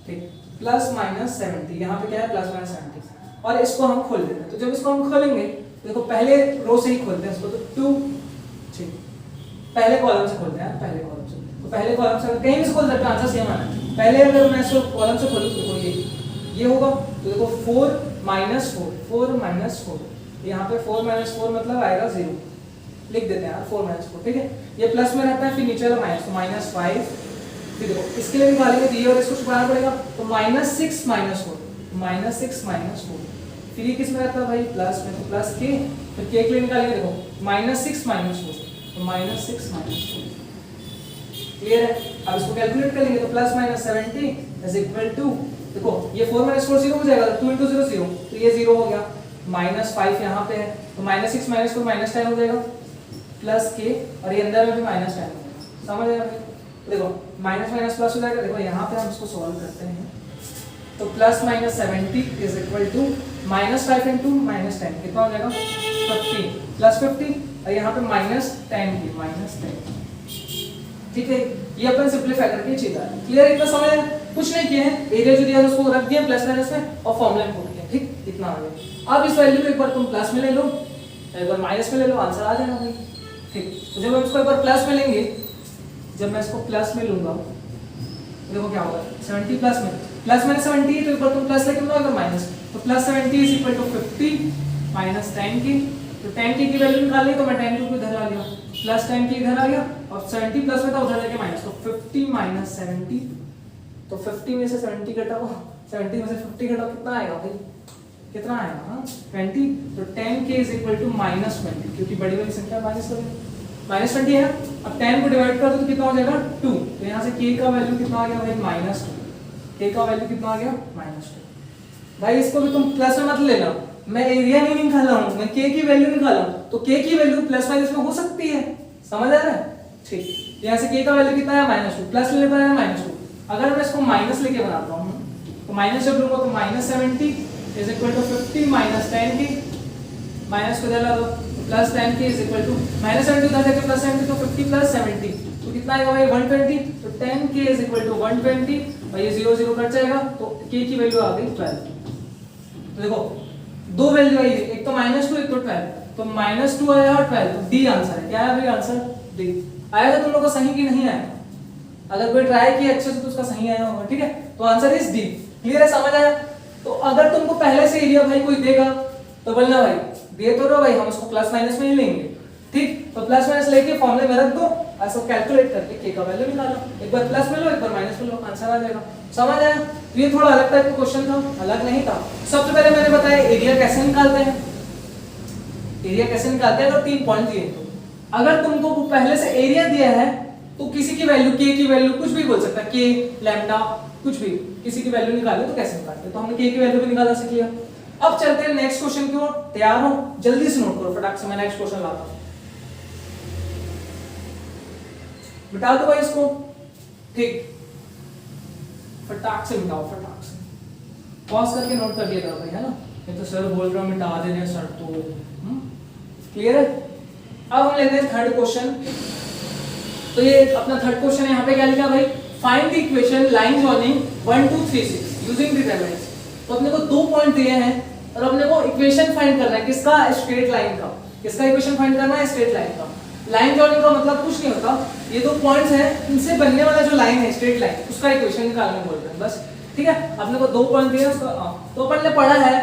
ठीक, प्लस माइनस 70, यहाँ पे क्या है प्लस माइनस 70, और इसको हम खोल देते हैं। तो जब इसको हम खोलेंगे देखो पहले रो से ही खोलते हैं इसको, तो 2, ठीक, पहले कॉलम से खोलते हैं, पहले कॉलम से, तो पहले कॉलम से कहीं भी से खोल सकते हैं, आंसर सेम आना है। पहले अगर मैं इसको कॉलम से खोलूं देखो ये होगा, तो देखो 4 माइनस 4, यहाँ पे 4 माइनस 4 मतलब आएगा 0, लिख देते हैं यार 4 माइनस 4, ठीक है। ये प्लस में रहता है, फिर नीचे वाला माइनस, तो -5, फिर देखो इसके लिए निकालेंगे तो ये और इसको छुपाना पड़ेगा, तो -6 माइनस 4, फिर ये किस में रहता है भाई प्लस में, तो प्लस के, फिर के लिए निकालेंगे देखो -6 माइनस 4, तो -6 माइनस 4, क्लियर है। अब इसको कैलकुलेट करेंगे तो plus minus 70 is equal to, देखो ये 4 माइनस 4 0 हो जाएगा, 2 into 0 0, तो ये 0 हो गया, -5 यहाँ पे है, तो -6 माइनस 4 -10 हो जाएगा, प्लस के, और ये अंदर में भी -10 हो जाएगा, समझ आया भाई। देखो माइनस माइनस प्लस हो जाएगा। देखो यहाँ पे हम इसको सॉल्व करते हैं, तो plus minus 70 is equal to minus 5 into minus 10 कितना हो जाएगा 50 प्लस 50 और यहाँ पे माइनस 10 की माइनस 10। ठीक है, ये अपन सिंपलीफाई करके चीज आ क्लियर, इतना समझ आया? कुछ नहीं किया है, एरिया जो दिया है उसको रख दिया प्लस माइनस में और फॉर्मूला में पुट किया। ठीक, इतना आ गया। अब इस वैल्यू को एक बार तुम प्लस में ले लो, एक बार माइनस में ले लो, आंसर आ जाएगा भाई। ठीक, तो जब हम इसको एक बार प्लस में लेंगे, जब मैं इसको प्लस में लूंगा देखो क्या होगा 70 प्लस में प्लस माइनस 70 है, तो एक बार तुम प्लस लेके लो माइनस, तो plus 70 is equal to 50 minus 10 की, तो 10 की वैल्यू निकालनी तो मैं 10 को इधर आ गया, प्लस 10 की इधर आ गया और 70 प्लस में था उधर जाके माइनस, तो 50 माइनस 70, तो 50 में से 70 घटाओ, 70 में से 50 घटाओ कितना आएगा भाई, कितना आएगा हाँ 20, तो 10 के इज इक्वल टू माइनस 20, क्योंकि बड़ी वाली संख्या माइनस करें माइनस 20 है। अब 10 को डिवाइड कर दो तो कितना हो जाएगा 2, तो यहाँ से k का वैल्यू कितना आ गया भाई माइनस 2, k का वैल्यू कितना आ गया माइनस 2। भाई इसको भी तुम प्लस में मत लेना, मैं एरिया नहीं निकाला हूँ, मैं k की वैल्यू निकाला हूँ, तो k की वैल्यू प्लस माइनस में हो सकती है, समझ आ रहा है? ठीक, यहाँ से k का वैल्यू कितना है माइनस 2, प्लस ले पाया माइनस 2। अगर मैं इसको माइनस लेके बनाता हूँ तो माइनस जब लूंगा तो minus 70 is equal to 50 minus 10 की, माइनस को इधर ला दो, प्लस 10 की इज इक्वल टू माइनस 70 उधर जाके प्लस 70, तो 50 प्लस 70 तो कितना आएगा भाई 120, तो 10 के इज इक्वल टू 120 और ये 0 0 कट जाएगा, तो k की वैल्यू आ गई 12। तो देखो दो वैल्यू आई, एक तो -2 एक तो 12, तो -2 आया और 12, तो डी आंसर है। क्या है भाई आंसर? डी। आएगा तुम लोगों को सही कि नहीं आएगा? अगर कोई ट्राई किया अच्छे से तो उसका सही आया होगा, ठीक है, तो आंसर इज डी। क्लियर है, समझ आया? तो अगर तुमको पहले से एरिया भाई कोई देगा तो बोलना भाई दे तो रहो भाई, हम उसको प्लस माइनस में ही लेंगे, ठीक, तो प्लस माइनस लेके फॉर्मूले में रख दो, ऐसा कैलकुलेट करके k का वैल्यू निकालो, एक बार प्लस में लो एक बार माइनस में लो, आंसर आ जाएगा। समझ आया? तो ये थोड़ा अलग टाइप का क्वेश्चन था, अलग नहीं था। सबसे पहले मैंने बताया एरिया कैसे निकालते हैं, एरिया कैसे निकालते हैं, अगर 3 पॉइंट दिए तो अगर तुमको पहले से एरिया दिया है तो किसी की वैल्यू k की वैल्यू कुछ भी बोल सकता है, k लैम्डा कुछ भी, किसी की वैल्यू निकाले तो कैसे निकालते हैं, तो हमने k की वैल्यू भी निकाला सीख लिया। अब चलते हैं नेक्स्ट क्वेश्चन की ओर, तैयार हो? जल्दी से नोट करो फटाक से, मैं नेक्स्ट क्वेश्चन लाता हूं, मिटा दो भाई इसको, ठीक, फटाक से मिटाओ, फटाक से पॉज करके नोट कर लिया करो भाई, है ना, ये तो सर बोल रहा हूं मिटा दे रहे सर, तो क्लियर है? अब हम लेते हैं थर्ड क्वेश्चन। तो ये अपना थर्ड क्वेश्चन यहाँ पे क्या लिखा भाई, find the equation line joining 1 2 3 6 using determinants. तो अपने को 2 पॉइंट दिए हैं और अपने को इक्वेशन फाइंड करना है, किसका? स्ट्रेट लाइन का। किसका इक्वेशन फाइंड करना है? स्ट्रेट लाइन का। लाइन जॉइनिंग का मतलब कुछ नहीं होता, ये 2 पॉइंट्स हैं, इनसे बनने वाला जो लाइन है स्ट्रेट लाइन, उसका इक्वेशन निकालने बोलते हैं बस, ठीक है। अपने को 2 पॉइंट दिए उसका, तो अपन ने पढ़ा है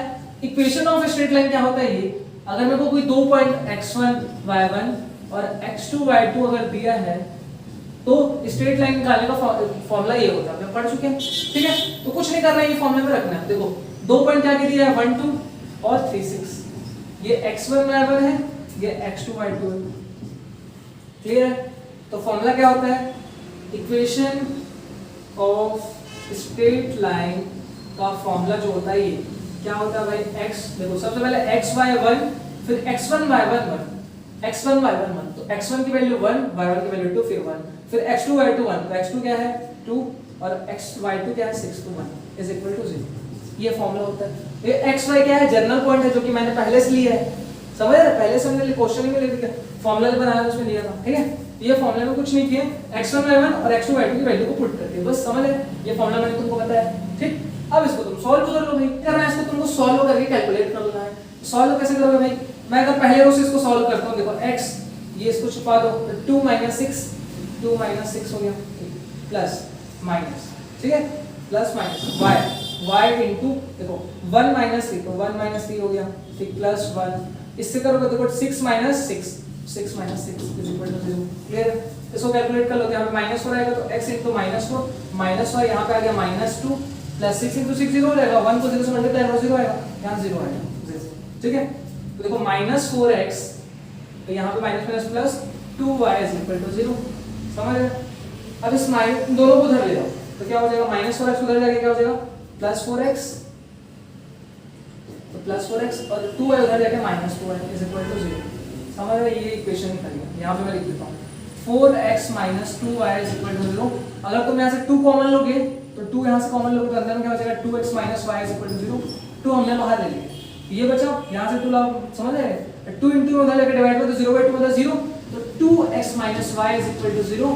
इक्वेशन ऑफ स्ट्रेट लाइन क्या होता है। ये अगर मेरे को कोई 2 पॉइंट x1 y1 और x2 y2 अगर दिया है तो स्ट्रेट लाइन निकालने का फॉर्मूला ये होता है, पढ़ चुके हैं, ठीक है। तो कुछ नहीं करना है, ये फॉर्मूला में रखना है। देखो 2 पॉइंट क्या दिया है 1 2 और 3 6, ये x1 y1 है, ये x2 y2 है, क्लियर है। तो फॉर्मूला क्या होता है, इक्वेशन ऑफ स्ट्रेट लाइन का फॉर्मूला जो होता है ये क्या होता है भाई, x, देखो सबसे पहले x y1 फिर x1 y1 1, x1 y1 1, तो x1 की वैल्यू 1, y1 की वैल्यू 2 फिर 1, फिर x2 y2 1, तो x2 क्या है 2 और y2 क्या है 6 to 1 इज इक्वल टू 0। ये फॉर्मूला होता है। ये xy क्या है, जनरल पॉइंट है जो कि मैंने पहले से लिया है, समझ रहे? पहले से हमने क्वेश्चन ही में ले लिया, फॉर्मूला बनाया उसमें लिया था, ठीक है। ये फॉर्मूला में कुछ नहीं किया, x1 y1 और x2 y2 की वैल्यू को पुट करके बस, समझ रहे? ये फॉर्मूला मैंने तुमको बताया, ठीक। अब इसको तुम सॉल्व कर लो भाई, करना है इसको तुमको सॉल्व करके कैलकुलेट करना है। सॉल्व कैसे करोगे भाई, मैं अगर पहले रो से इसको सॉल्व करता हूं, देखो x, ये इसको छुपा दो, तो 2 6 2 6 हो गया, प्लस माइनस, ठीक है, प्लस माइनस y इनटू देखो 1 3, तो 1 3 हो गया, ठीक, प्लस 1, इससे करोगे देखो 6 6 6 6 इज इक्वल टू 0, क्लियर है। इसको कैलकुलेट कर लो, यहाँ पे -4 आएगा, तो x इनटू -4 -4 यहाँ पे आ गया -2 प्लस 6 इनटू 6 0 हो जाएगा, 1 को 0 से मल्टीप्लाई करो 0 आएगा, यहाँ 0 आएगा, ठीक है। तो देखो -4x, तो यहाँ पे minus plus 2y is equal to 0, समझ रहे? अब इस दोनों को उधर ले जाओ, तो क्या हो जाएगा -4x उधर जाके क्या हो जाएगा +4x, तो +4x और 2y उधर जाके -2y इज इक्वल टू 0, समझ रहे? ये इक्वेशन निकल गया। यहाँ पे मैं लिख देता हूँ 4x - 2y is equal to 0। अगर तुम यहाँ से 2 कॉमन लोगे तो 2 यहाँ से कॉमन लोगे तो अंदर में क्या बचेगा 2x minus y is equal to 0। 2 हमने बाहर ले लिया, ये बचा, यहाँ से 2 लाओ, समझ रहे हैं, 2 इंटू में उधर लेकर डिवाइड में तो 0/2 मतलब 0, तो 2x minus y is equal to 0,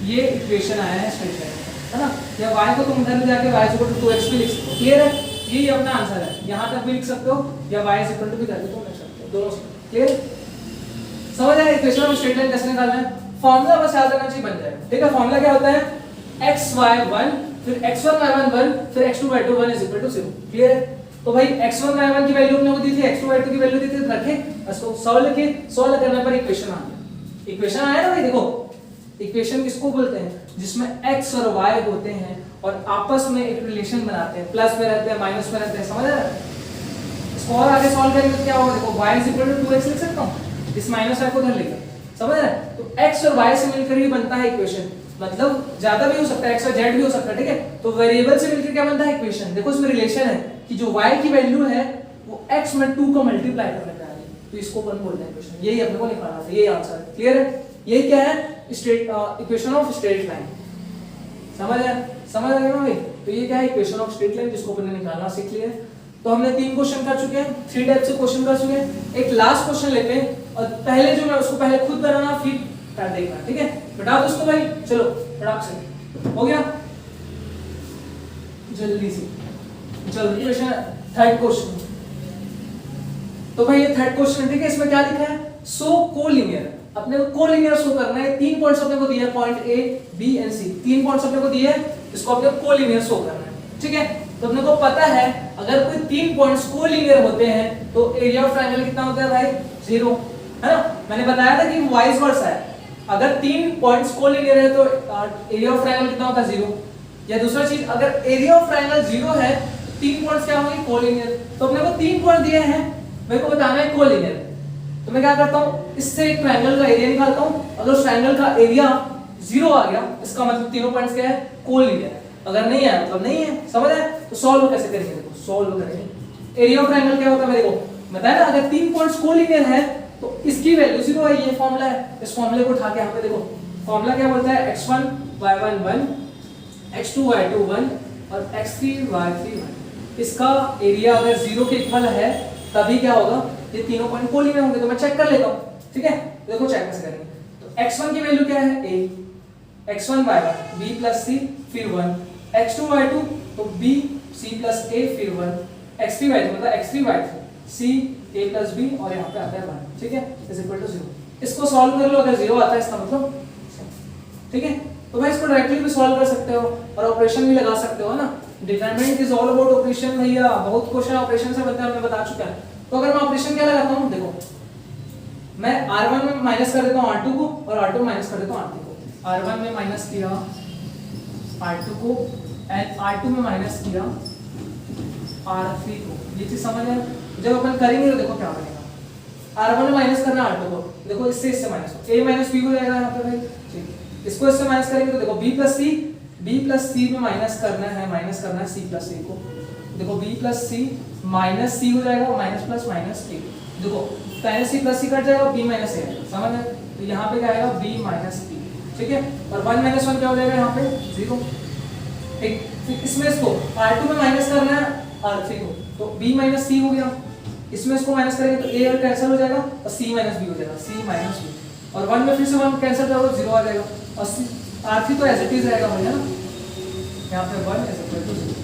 ये इक्वेशन आया है स्ट्रेट लाइन, है ना। या y को तुम इधर जाके y is equal to 2x भी लिख सकते हो, क्लियर है, यही अपना आंसर है, यहाँ तक भी लिख सकते हो या y इज इक्वल टू भी करके तुम लिख सकते हो, दोनों से, क्लियर। समझ आया इक्वेशन ऑफ स्ट्रेट लाइन कैसे निकालना है, फॉर्मूला बस याद रखना चाहिए, बन जाएगा, ठीक है। फॉर्मूला क्या होता है, xy1 फिर x1 y1 1 फिर x2 y2 1 is equal to 0, clear है। तो भाई x1 y1 की वैल्यू अपने को दी थी, x2 y2 की वैल्यू दी थी, रखे, इसको सॉल्व किए, सॉल्व करने पर इक्वेशन आ गया, इक्वेशन आया ना भाई। देखो इक्वेशन किसको बोलते हैं, जिसमें x और y होते हैं और आपस में एक रिलेशन बनाते हैं, प्लस में रहते हैं माइनस में रहते हैं, समझ रहे हैं। इसको और आगे सॉल्व करेंगे तो क्या होगा, देखो y is equal to 2x लिख सकता हूं, इस माइनस y को उधर लेकर, समझ रहे हैं। तो x और y से मिलकर ही बनता है इक्वेशन, मतलब ज्यादा भी हो सकता है, x और z भी हो सकता है, ठीक है। तो वेरिएबल से मिलकर क्या बनता है इक्वेशन, देखो इसमें रिलेशन है कि जो y की वैल्यू है वो x में 2 को मल्टीप्लाई करने पे आ रही है, तो इसको अपन बोलते हैं इक्वेशन, यही अपने को निकालना है, यही आंसर है, क्लियर है। यही क्या है, straight equation of straight line, समझ आ गया भाई। तो ये क्या है, इक्वेशन ऑफ स्ट्रेट लाइन, जिसको अपन ने निकालना सीख लिया है। तो हमने 3 क्वेश्चन कर चुके हैं, 3 टाइप से क्वेश्चन कर चुके हैं। एक लास्ट क्वेश्चन लेते हैं और पहले जो मैं उसको पहले खुद बनाना फिर कर देखना, ठीक है। बता दो उसको भाई, चलो फटाक से हो गया, जल्दी से जल्दी। क्वेश्चन थर्ड क्वेश्चन, तो भाई ये थर्ड क्वेश्चन, ठीक है। इसमें क्या लिखा है, सो कोलिनियर, अपने को कोलिनियर शो करना है। 3 पॉइंट्स अपने को दिए हैं, point A B and C, 3 points अपने को दिए हैं, इसको अपने को कोलिनियर शो करना है, ठीक है। तो अपने को पता है अगर कोई 3 पॉइंट्स कोलिनियर होते हैं तो एरिया ऑफ ट्रायंगल कितना होता है भाई, 0, है ना। मैंने बताया था कि वाइस वर्सा है, अगर 3 पॉइंट्स कोलिनियर है तो एरिया ऑफ ट्रायंगल कितना होता है, 0। या दूसरा चीज, अगर एरिया ऑफ ट्रायंगल 0 है तो 3 पॉइंट्स क्या होंगे, कोलिनियर। तो अपने को 3 पॉइंट दिए हैं, मेरे को बताना है कोलिनियर। तो मैं क्या करता हूं, इससे एक ट्रायंगल का एरिया निकालता हूं, अगर उस ट्रायंगल का एरिया 0 आ गया इसका मतलब तीनों पॉइंट्स क्या है, कोलिनियर। अगर नहीं आया मतलब नहीं है, समझ आया। तो सॉल्व कैसे करेंगे, देखो सॉल्व करेंगे। एरिया ऑफ ट्रायंगल क्या होता है, देखो बताया ना, अगर 3 पॉइंट्स कोलिनियर है तो इसकी वैल्यू 0 है, ये फॉर्मूला है। इस फॉर्मूले को उठा के यहां पे देखो, फॉर्मूला क्या बोलता है, x1 y1 1 x2 y2 1 और x3 y3 1। इसका एरिया अगर 0 के इक्वल है तभी क्या होगा, ये तीनों पॉइंट कोलिनियर होंगे। तो मैं चेक कर लेता हूं, ठीक है। देखो चेक कैसे करेंगे, तो x1 की वैल्यू क्या है, a, x1 y1 b plus c फिर 1, x2 y2 तो b c प्लस a फिर 1, x3 y3 मतलब x3 y3 c a plus b और यहाँ पे आता है 1, ठीक है, इज इक्वल टू 0। इसको सॉल्व कर लो, अगर 0 आता है इसका मतलब, ठीक है। तो भाई इसको डायरेक्टली भी सॉल्व कर सकते हो और ऑपरेशन भी लगा सकते हो ना। Determinant is all about operation भैया, बहुत क्वेश्चन ऑपरेशन से बनते हैं, हमने बता चुका है। तो अगर मैं ऑपरेशन क्या लगाता हूँ, देखो मैं r1 में माइनस कर देता हूँ r2 को और r2 में माइनस कर देता हूँ r3 को। r1 में माइनस किया r2 को एंड r2 में माइनस किया r3 को, ये चीज समझ आए। जब अपन करेंगे तो देखो क्या बनेगा, r1 में माइनस करना r2 को, देखो इससे माइनस हो, a माइनस b हो जाएगा यहाँ पे भाई, ठीक। इसको इससे माइनस करेंगे तो देखो b प्लस c में माइनस करना है c प्लस a को, देखो b plus c minus c हो जाएगा, माइनस प्लस माइनस a, देखो पहले c प्लस c कट जाएगा, b माइनस a आएगा, समझ आए। तो यहाँ पे क्या आएगा, b माइनस b, ठीक है। और 1 माइनस 1 क्या हो जाएगा यहाँ पे, 0, ठीक। फिर इसमें इसको r2 में माइनस करना है r3 को, तो b माइनस c हो गया। इसमें इसको माइनस करेंगे तो a और कैंसिल हो जाएगा और c माइनस b हो जाएगा, c माइनस b। और 1 में फिर से 1 कैंसिल करोगे 0 आ जाएगा और r3 तो एज इट इज रहेगा भैया ना, यहाँ पे 1 एज इक्वल टू 0।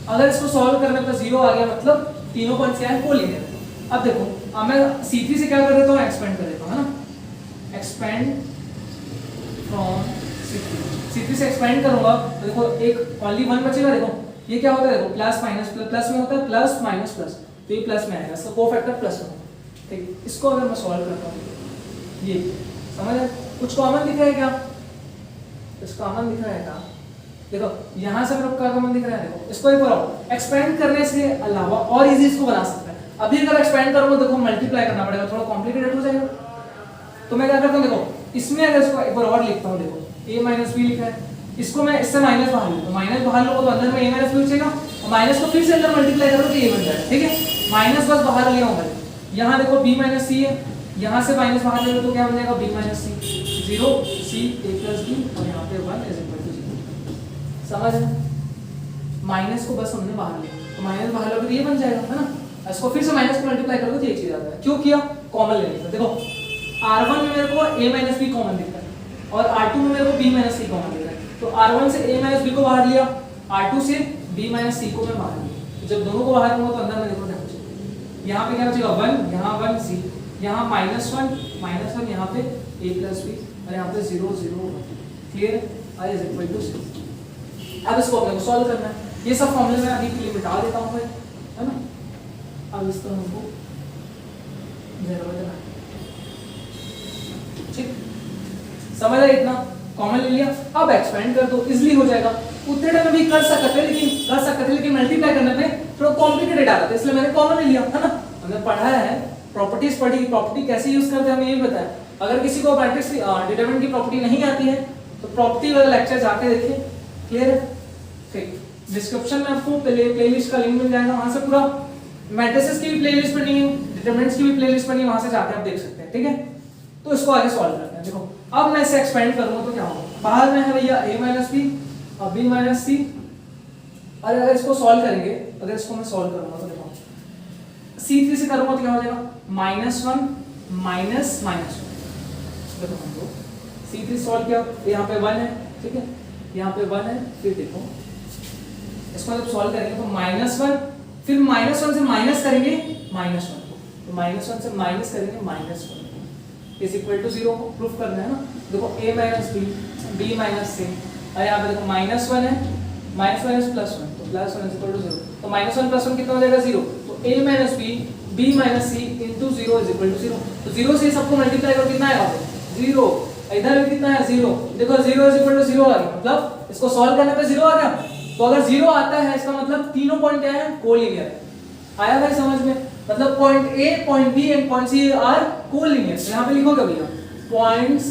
अगर इसको सॉल्व करने पर 0 आ गया मतलब तीनों पॉइंट्स क्या है, कोलिनियर। अब देखो, अब मैं c3 से क्या कर देता हूँ, एक्सपेंड कर देता हूँ, है ना, एक्सपेंड फ्रॉम c3 से एक्सपेंड करूंगा तो देखो एक ओनली 1 बचेगा। देखो ये क्या होता है, देखो प्लस माइनस प्लस में होता है, प्लस माइनस प्लस, तो ये प्लस में आएगा, इसका कोफैक्टर प्लस होगा, ठीक। इसको अगर मैं सॉल्व करता हूँ, ये समझ आए, कुछ कॉमन दिख रहा है क्या, कुछ कॉमन दिख रहा है क्या, देखो यहाँ से मेरे को क्या कॉमन दिख रहा है, देखो इसको एक बार एक्सपेंड करने से अलावा और इजी इसको बना सकते हैं। अभी अगर एक्सपेंड करूंगा देखो मल्टीप्लाई करना पड़ेगा, थोड़ा कॉम्प्लिकेटेड हो जाएगा। तो मैं क्या करता हूँ, देखो इसमें अगर इसको एक बार और लिखता हूँ, देखो a माइनस बी लिखा है, इसको मैं इससे माइनस बाहर लूँ, माइनस बाहर लूँ तो अंदर में a माइनस बी बचेगा और माइनस को फिर से अंदर मल्टीप्लाई करो तो a बन जाएगा, ठीक है। माइनस बस बाहर लिया हूँ, यहाँ देखो b माइनस सी है, यहाँ से माइनस बाहर ले लो तो क्या बन जाएगा, b minus c, 0 c a plus b और यहाँ पे 1 इज इक्वल टू 0। समझ है? माइनस को बस हमने बाहर लिया, तो माइनस बाहर लोगे तो ये बन जाएगा, है ना? इसको फिर से माइनस को मल्टीप्लाई करोगे तो ये चीज आता है। क्यों किया? कॉमन लेने का। देखो R1 में मेरे को a माइनस b कॉमन दिख रहा है और R2 में मेरे को b माइनस c कॉमन दिख रहा है, तो R1 से a माइनस b को बाहर लिया, R2 से b माइनस c को मैं बाहर लिया। तो जब दोनों को बाहर लूंगा तो अंदर में देखो क्या बचेगा, यहाँ पे क्या बचेगा 1, यहाँ 1 c, यहाँ -1 यहाँ पे a प्लस b और यहाँ पे 0 0 1। Clear? i is equal to 0। अब इसको अपने को सॉल्व करना है। ये सब फॉर्मूले मैं अभी के लिए मिटा देता हूँ भाई, है ना? अब इसको हमको ज़रा बदलना है, ठीक? समझ आया? इतना कॉमन ले लिया, अब एक्सपेंड कर दो, इजीली हो जाएगा। उतने टाइम में भी कर सकते थे, लेकिन मल्टीप्लाई करने पे थोड़ा कॉम्प्लिकेटेड आता था, इसलिए मैंने कॉमन ले लिया, है ना? हमने पढ़ा है, प्रॉपर्टीज पढ़ी, प्रॉपर्टी कैसे यूज करते हैं हमें ये भी बताया। अगर किसी को मैट्रिक्स डिटरमिनेंट की प्रॉपर्टी नहीं आती है तो प्रॉपर्टी वाला लेक्चर जाके देखिए। क्लियर है? ठीक, डिस्क्रिप्शन में आपको प्लेलिस्ट का लिंक मिल जाएगा, वहां से पूरा मैट्रिसेस की भी प्लेलिस्ट बनी है, डिटरमिनेंट्स की भी प्लेलिस्ट बनी है, वहां से जाके आप देख सकते हैं, ठीक है? तो इसको आगे सॉल्व करते हैं। देखो अब मैं इसे एक्सपेंड करूंगा तो क्या होगा, बाहर में है भैया a माइनस b और b माइनस c, और अगर इसको सॉल्व करेंगे, अगर इसको मैं सॉल्व करूंगा तो देखो c3 से करूंगा तो क्या हो जाएगा -1 माइनस -1। देखो हमको c3 सॉल्व किया, यहाँ पे 1 है, ठीक है? यहाँ पे 1 है, फिर देखो इसको जब सॉल्व करेंगे तो -1, फिर -1 से माइनस करेंगे -1 को, तो -1 से माइनस करेंगे -1 इज इक्वल टू 0 को प्रूफ करना है ना। देखो a minus b, b minus c, और यहाँ पे देखो -1 है, -1 प्लस 1, तो +1 इज इक्वल टू 0, तो -1 प्लस 1 कितना हो जाएगा 0, तो a minus b, b minus c into 0 is equal to 0, तो 0 से सबको मल्टीप्लाई करो कितना आएगा 0, इधर भी कितना है 0, देखो 0 इज इक्वल टू 0 आ गया, मतलब इसको सॉल्व करने पे 0 आ गया। तो अगर 0 आता है इसका मतलब तीनों पॉइंट क्या है, कोलिनियर है। आया भाई समझ में? मतलब point A, point B and point C are collinear. यहां पे लिखोगे भैया points,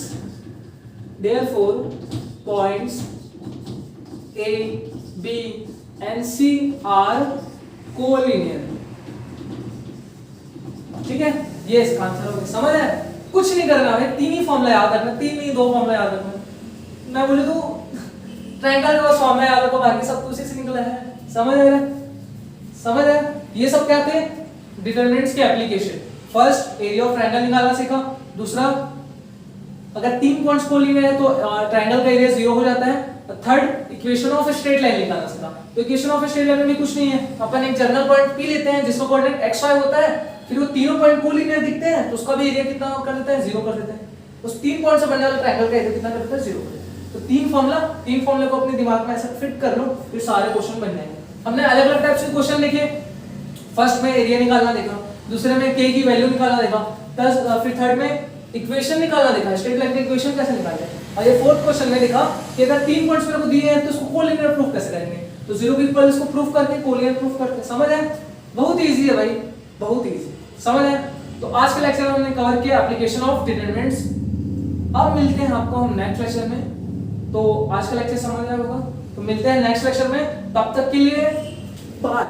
therefore points A, B and C are collinear. ठीक है, ये इसका आंसर होगा। समझ है? कुछ नहीं करना है, तीन ही फॉर्मूला याद रखना, तीन ही दो फॉर्मूला याद रखना। मैं बोले तो ट्रायंगल का फॉर्मूला याद रखो, बाकी सब उसी से निकला है। समझ आएगा? समझ आया? ये सब क्या थे? डिटरमिनेंट्स के application. First area of triangle निकालना सीखा, दूसरा अगर तीन पॉइंट्स कोलिनियर है तो ट्रायंगल का एरिया 0 हो जाता है, third equation of straight line निकालना सीखा। तो इक्वेशन ऑफ स्ट्रेट लाइन में भी कुछ नहीं है, अपन एक जनरल पॉइंट P लेते हैं जिसका कोऑर्डिनेट xy होता है, फिर वो तीनों पॉइंट कोलिनियर दिखते हैं तो उसका भी एरिया कितना कर देते हैं 0 कर देते हैं। उस तीन पॉइंट से बनने वाले ट्रायंगल का एरिया कितना कर देते हैं 0 कर देते हैं। तो तीन फॉर्मूला को अपने दिमाग में ऐसा फिट कर लो, फिर सारे क्वेश्चन बन जाएंगे। हमने अलग अलग टाइप्स के क्वेश्चन लिखे, फर्स्ट में एरिया निकालना देखा, दूसरे में k की वैल्यू निकालना देखा, प्लस फिर थर्ड में इक्वेशन निकालना देखा, स्ट्रेट लाइन की इक्वेशन कैसे निकालते हैं, और ये फोर्थ क्वेश्चन में देखा कि अगर तीन पॉइंट्स मेरे को दिए हैं तो उसको कोलिनियर प्रूफ कैसे करेंगे, तो 0 के इक्वल इसको प्रूफ करके कोलिनियर प्रूफ करके। समझ आए? बहुत इजी है भाई, बहुत इजी। समझ आए? तो आज के लेक्चर में हमने कवर किया एप्लीकेशन ऑफ डिटरमिनेंट्स। अब मिलते हैं आपको हम नेक्स्ट लेक्चर में। तो आज का लेक्चर समझ आया होगा, तो मिलते हैं नेक्स्ट लेक्चर में, तब तक के लिए बाय।